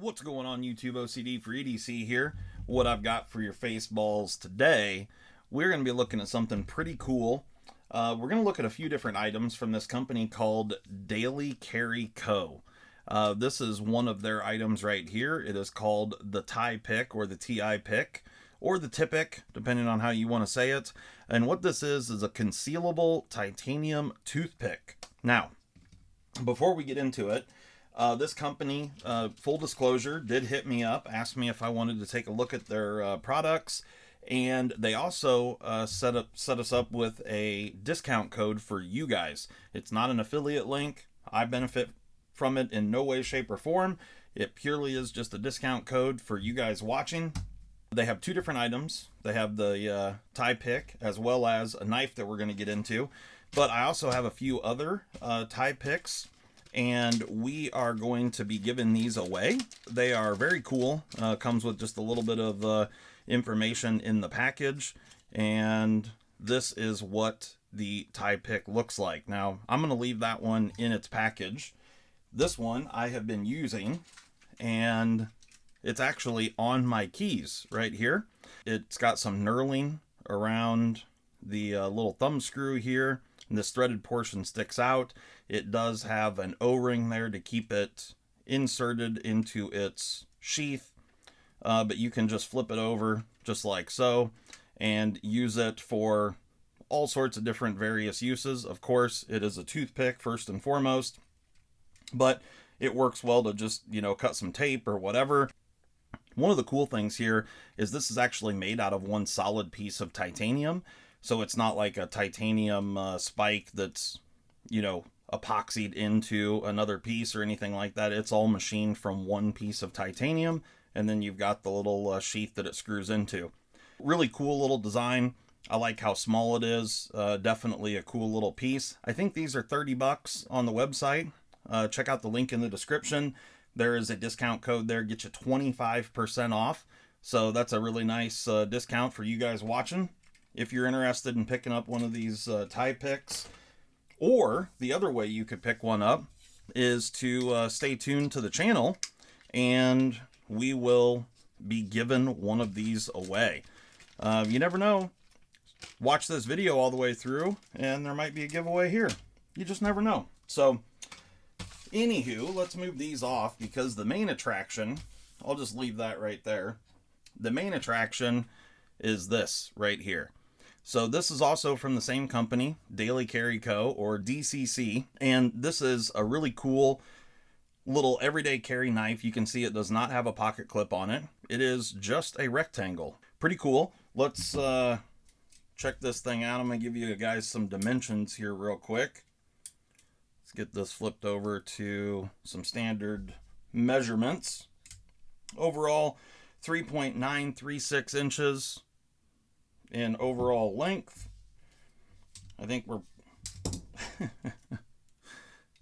What's going on, YouTube? OCD for EDC here. What I've got for your face balls today, we're going to be looking at something pretty cool. We're going to look at a few different items from this company called Daily Carry Co. This is one of their items right here. It is called the TiPick or the TiPick or the TiPick, depending on how you want to say it. And what this is a concealable titanium toothpick. Now, before we get into it, this company, full disclosure, did hit me up, asked me if I wanted to take a look at their products, and they also set us up with a discount code for you guys. It's not an affiliate link. I benefit from it in no way, shape, or form. It purely is just a discount code for you guys watching. They have two different items. They have the TiPick as well as a knife that we're going to get into. But I also have a few other TiPicks, and we are going to be giving these away. They are very cool. Comes with just a little bit of information in the package, and this is what the TiPick looks like. Now, I'm going to leave that one in its package. This one I have been using, and it's actually on my keys right here. It's got some knurling around the little thumb screw here, and this threaded portion sticks out. It does have an O-ring there to keep it inserted into its sheath, but you can just flip it over just like so and use it for all sorts of different various uses. Of course, it is a toothpick first and foremost, but it works well to just, cut some tape or whatever. One of the cool things here is this is actually made out of one solid piece of titanium. So it's not like a titanium spike that's, epoxied into another piece or anything like that. It's all machined from one piece of titanium, and then you've got the little sheath that it screws into. Really cool little design. I like how small it is. Definitely a cool little piece. I think these are $30 on the website. Check out the link in the description. There is a discount code there, get you 25% off. So that's a really nice discount for you guys watching. If you're interested in picking up one of these TiPicks, or the other way you could pick one up is to stay tuned to the channel, and we will be giving one of these away. You never know. Watch this video all the way through, and there might be a giveaway here. You just never know. So, anywho, let's move these off, because the main attraction, I'll just leave that right there. The main attraction is this right here. So this is also from the same company, Daily Carry Co. or DCC, and this is a really cool little everyday carry knife. You can see it does not have a pocket clip on it. It is just a rectangle. Pretty cool. Let's check this thing out. I'm going to give you guys some dimensions here real quick. Let's get this flipped over to some standard measurements. Overall, 3.936 inches in overall length. I think we're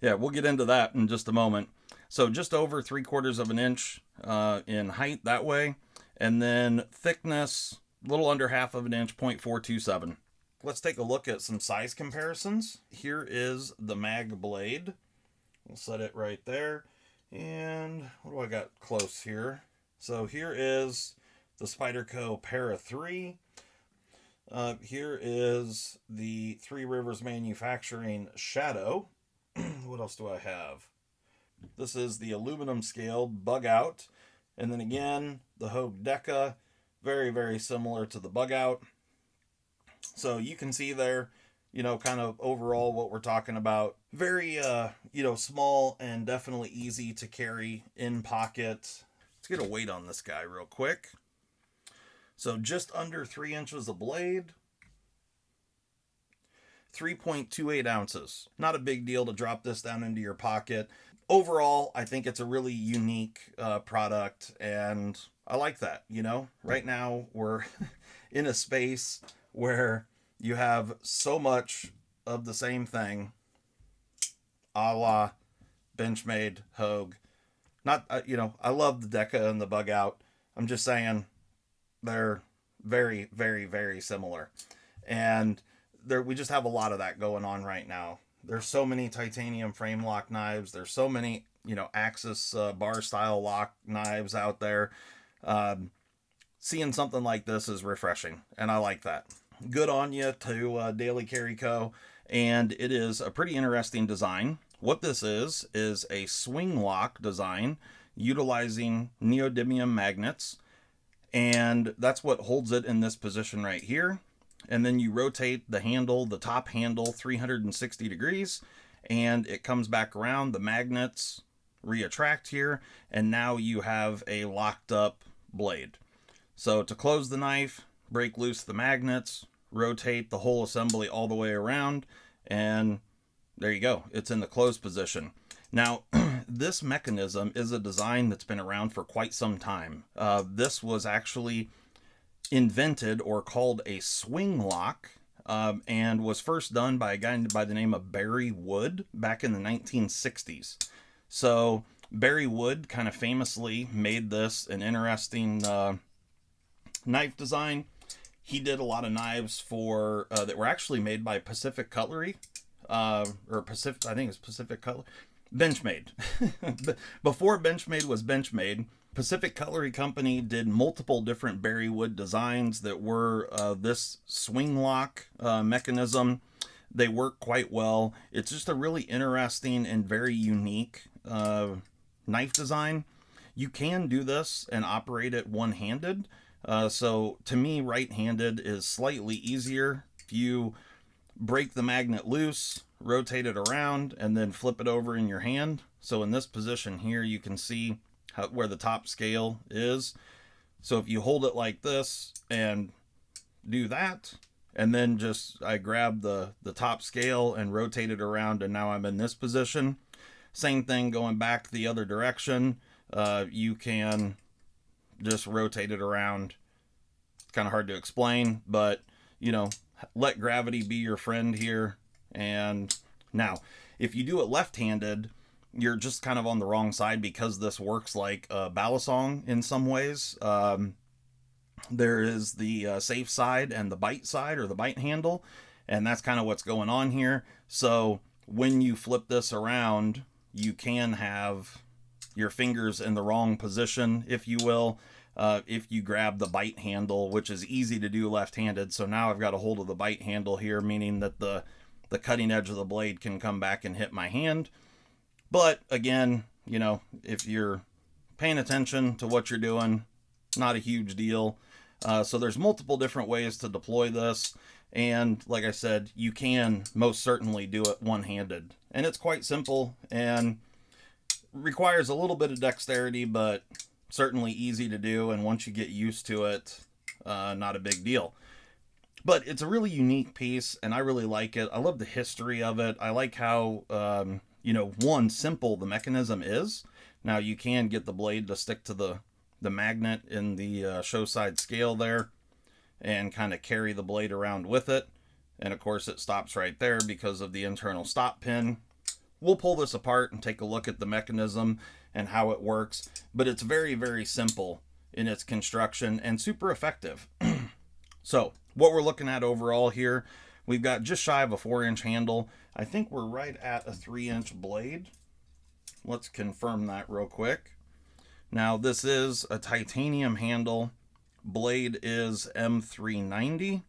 yeah, we'll get into that in just a moment. So just over 3/4 of an inch in height that way, and then thickness a little under 1/2 of an inch, 0.427. Let's take a look at some size comparisons. Here is the MagBlade. We'll set it right there. And what do I got close here? So here is the Spyderco Para 3. Here is the Three Rivers Manufacturing Shadow. What else do I have? This is the aluminum scaled Bug Out. And then again, the Hogue Deca. Very, very similar to the Bug Out. So you can see there, kind of overall what we're talking about. Very, small and definitely easy to carry in pocket. Let's get a weight on this guy real quick. So just under 3 inches of blade, 3.28 ounces. Not a big deal to drop this down into your pocket. Overall, I think it's a really unique product, and I like that. Right now we're in a space where you have so much of the same thing, a la Benchmade, Hogue. Not, I love the Deca and the Bug Out. I'm just saying, they're very, very, very similar. And we just have a lot of that going on right now. There's so many titanium frame lock knives. There's so many Axis bar style lock knives out there. Seeing something like this is refreshing, and I like that. Good on you to Daily Carry Co. And it is a pretty interesting design. What this is a swing lock design utilizing neodymium magnets, and that's what holds it in this position right here. And then you rotate the handle, the top handle, 360 degrees, and it comes back around. The magnets reattract here, and now you have a locked up blade. So to close the knife, break loose the magnets, rotate the whole assembly all the way around, and there you go. It's in the closed position. Now, this mechanism is a design that's been around for quite some time. This was actually invented or called a swing lock, and was first done by a guy by the name of Barry Wood back in the 1960s. So Barry Wood kind of famously made this an interesting knife design. He did a lot of knives for that were actually made by Pacific Cutlery, or Pacific, I think it's Pacific Cutlery, Benchmade. Before Benchmade was Benchmade, Pacific Cutlery Company did multiple different Barry Wood designs that were this swing lock mechanism. They work quite well. It's just a really interesting and very unique knife design. You can do this and operate it one-handed. So to me, right-handed is slightly easier. If you break the magnet loose, rotate it around, and then flip it over in your hand. So in this position here, you can see where the top scale is. So if you hold it like this and do that, and then I grab the top scale and rotate it around, and now I'm in this position. Same thing going back the other direction. You can just rotate it around. It's kind of hard to explain, but let gravity be your friend here. And now, if you do it left-handed, you're just kind of on the wrong side, because this works like a balisong in some ways. There is the safe side and the bite side, or the bite handle, and that's kind of what's going on here. So when you flip this around, you can have your fingers in the wrong position, if you will, if you grab the bite handle, which is easy to do left-handed. So now I've got a hold of the bite handle here, meaning that the cutting edge of the blade can come back and hit my hand. But again, if you're paying attention to what you're doing, not a huge deal. So there's multiple different ways to deploy this. And like I said, you can most certainly do it one-handed. And it's quite simple and requires a little bit of dexterity, but certainly easy to do. And once you get used to it, not a big deal. But it's a really unique piece, and I really like it. I love the history of it. I like how, one, simple the mechanism is. Now, you can get the blade to stick to the magnet in the show side scale there and kind of carry the blade around with it. And, of course, it stops right there because of the internal stop pin. We'll pull this apart and take a look at the mechanism and how it works. But it's very, very simple in its construction and super effective. So, what we're looking at overall here, we've got just shy of a 4-inch handle. I think we're right at a 3-inch blade. Let's confirm that real quick. Now, this is a titanium handle. Blade is M390.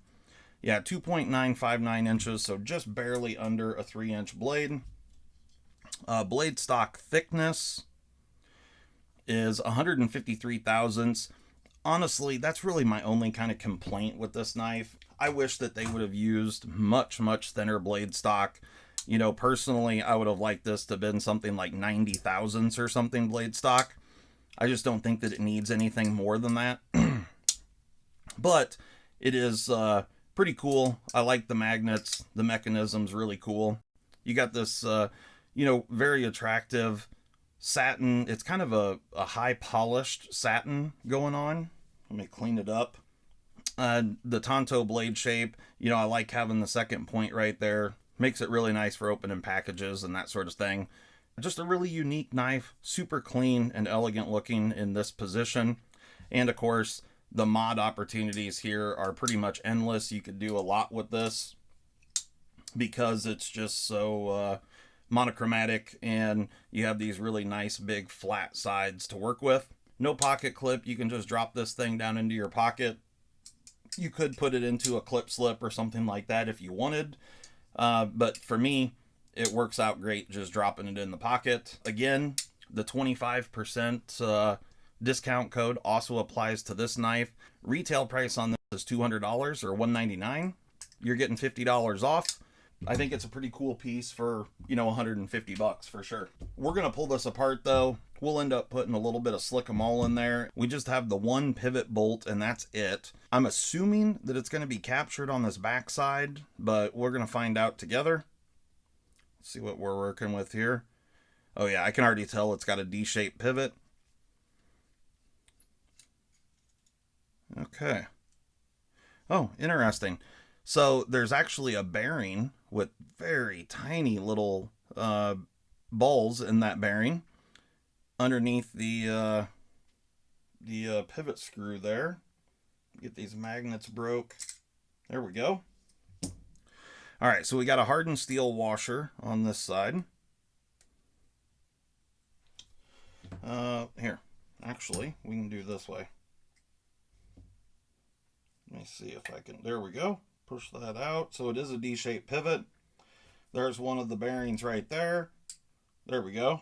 Yeah, 2.959 inches, so just barely under a 3-inch blade. Blade stock thickness is 153 thousandths. Honestly, that's really my only kind of complaint with this knife. I wish that they would have used much, much thinner blade stock. Personally, I would have liked this to have been something like 90 thousandths or something blade stock. I just don't think that it needs anything more than that. But it is pretty cool. I like the magnets. The mechanism's really cool. You got this, very attractive satin. It's kind of a high polished satin going on. Let me clean it up. The Tonto blade shape, I like having the second point right there. Makes it really nice for opening packages and that sort of thing. Just a really unique knife, super clean and elegant looking in this position. And of course, the mod opportunities here are pretty much endless. You could do a lot with this because it's just so monochromatic, and you have these really nice big flat sides to work with. No pocket clip. You can just drop this thing down into your pocket. You could put it into a clip slip or something like that if you wanted. But for me, it works out great just dropping it in the pocket. Again, the 25% discount code also applies to this knife. Retail price on this is $200 or $199. You're getting $50 off. I think it's a pretty cool piece for, you know, 150 bucks for sure. We're going to pull this apart though. We'll end up putting a little bit of slick-em-all in there. We just have the one pivot bolt and that's it. I'm assuming that it's going to be captured on this back side, but we're going to find out together. Let's see what we're working with here. Oh yeah, I can already tell it's got a D-shaped pivot. Okay. Oh, interesting. So there's actually a bearing with very tiny little balls in that bearing underneath the pivot screw there. Get these magnets broke. There we go. All right, so we got a hardened steel washer on this side. Here, actually, we can do this way. Let me see if I can, there we go. Push that out. So it is a D-shaped pivot. There's one of the bearings right there. There we go.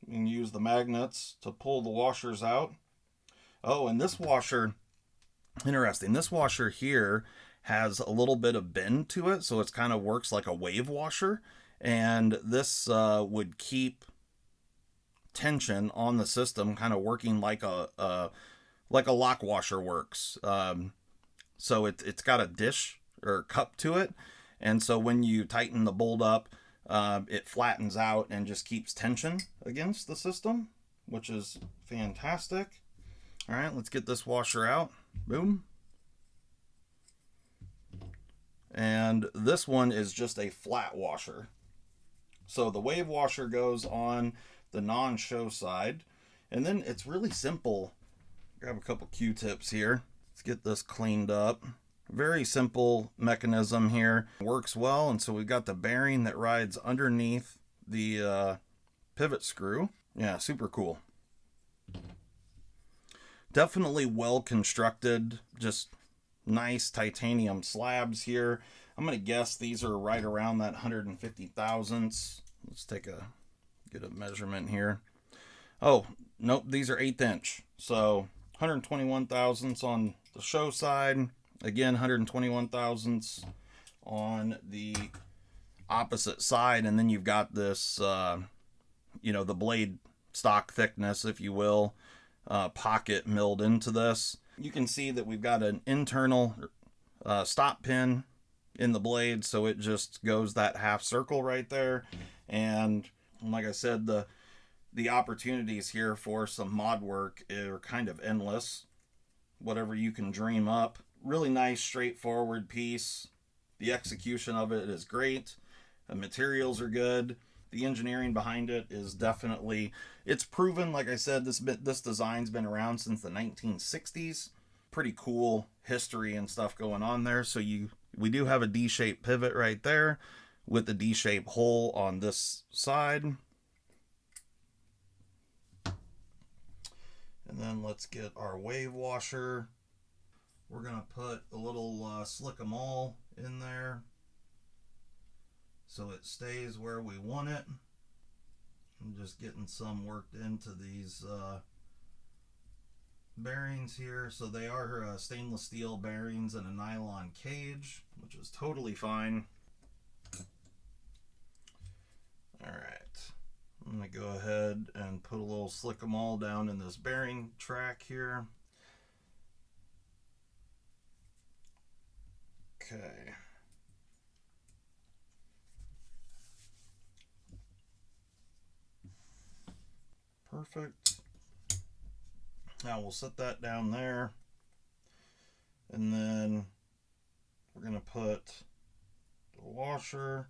You can use the magnets to pull the washers out. Oh, and this washer, interesting. This washer here has a little bit of bend to it, so it kind of works like a wave washer. And this would keep tension on the system, kind of working like a lock washer works. So it's got a dish or cup to it, and so when you tighten the bolt up, it flattens out and just keeps tension against the system, which is fantastic. All right, let's get this washer out. Boom. And this one is just a flat washer. So the wave washer goes on the non-show side, and then it's really simple. Grab a couple Q-tips here. Let's get this cleaned up. Very simple mechanism here. Works well, and so we've got the bearing that rides underneath the pivot screw. Yeah, super cool. Definitely well constructed. Just nice titanium slabs here. I'm going to guess these are right around that 150 thousandths. Let's get a measurement here. Oh, nope, these are 1/8 inch. So 121 thousandths on the show side. Again, 121 thousandths on the opposite side. And then you've got this, you know, the blade stock thickness, if you will, pocket milled into this. You can see that we've got an internal stop pin in the blade, so it just goes that half circle right there. And like I said, the opportunities here for some mod work are kind of endless. Whatever you can dream up. Really nice, straightforward piece. The execution of it is great. The materials are good. The engineering behind it is definitely, it's proven. Like I said, this design's been around since the 1960s. Pretty cool history and stuff going on there. So we do have a D-shaped pivot right there with the D-shaped hole on this side. And then let's get our wave washer. We're going to put a little slick-em-all in there so it stays where we want it. I'm just getting some worked into these bearings here. So they are stainless steel bearings and a nylon cage, which is totally fine. All right. I'm going to go ahead and put a little slick-em-all down in this bearing track here. Okay. Perfect. Now we'll set that down there. And then we're going to put the washer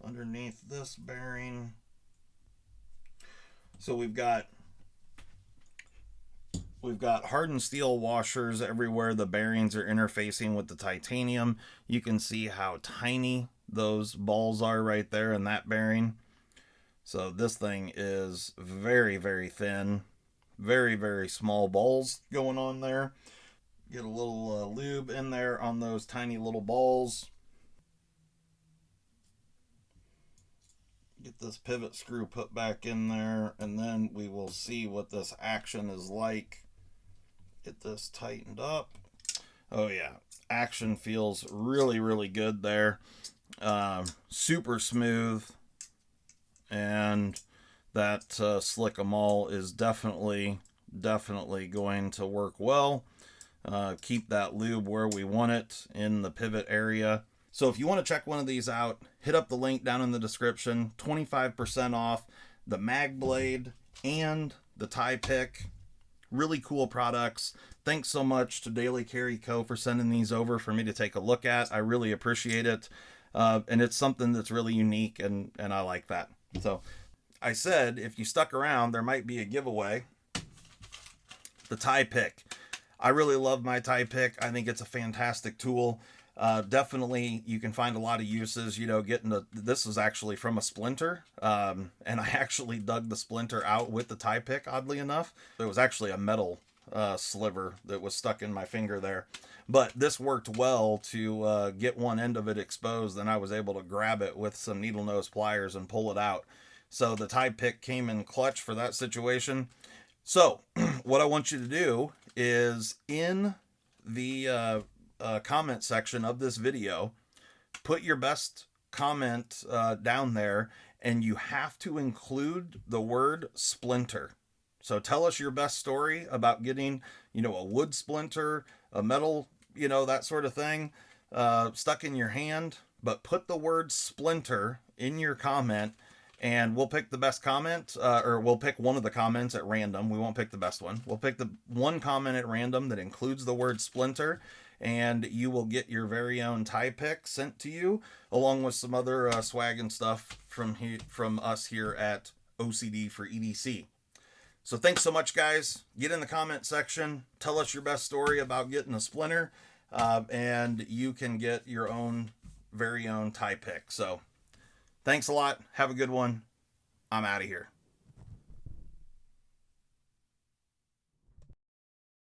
underneath this bearing. So we've got hardened steel washers everywhere the bearings are interfacing with the titanium. You can see how tiny those balls are right there in that bearing. So this thing is very, very thin, very, very small balls going on there. Get a little lube in there on those tiny little balls. Get this pivot screw put back in there, and then we will see what this action is like. Get this tightened up. Oh yeah, action feels really, really good there. Super smooth, and that slick-a-mall is definitely going to work well. Keep that lube where we want it in the pivot area. So if you want to check one of these out, hit up the link down in the description. 25% off the MagBlade and the TiPick. Really cool products. Thanks so much to Daily Carry Co. for sending these over for me to take a look at. I really appreciate it. And it's something that's really unique, and I like that. So I said if you stuck around, there might be a giveaway. The TiPick. I really love my TiPick. I think it's a fantastic tool. Definitely, you can find a lot of uses. You know, this is actually from a splinter, and I actually dug the splinter out with the TiPick. Oddly enough, it was actually a metal sliver that was stuck in my finger there, but this worked well to get one end of it exposed. Then I was able to grab it with some needle nose pliers and pull it out. So the TiPick came in clutch for that situation. So what I want you to do is in the comment section of this video, put your best comment down there, and you have to include the word splinter. So tell us your best story about getting, a wood splinter, a metal, that sort of thing stuck in your hand, but put the word splinter in your comment, and we'll pick the best comment, or we'll pick one of the comments at random. We won't pick the best one. We'll pick the one comment at random that includes the word splinter, and you will get your very own TiPick sent to you, along with some other swag and stuff from us here at OCD for EDC. So thanks so much, guys. Get in the comment section. Tell us your best story about getting a splinter, and you can get your own very own TiPick. So thanks a lot. Have a good one. I'm out of here.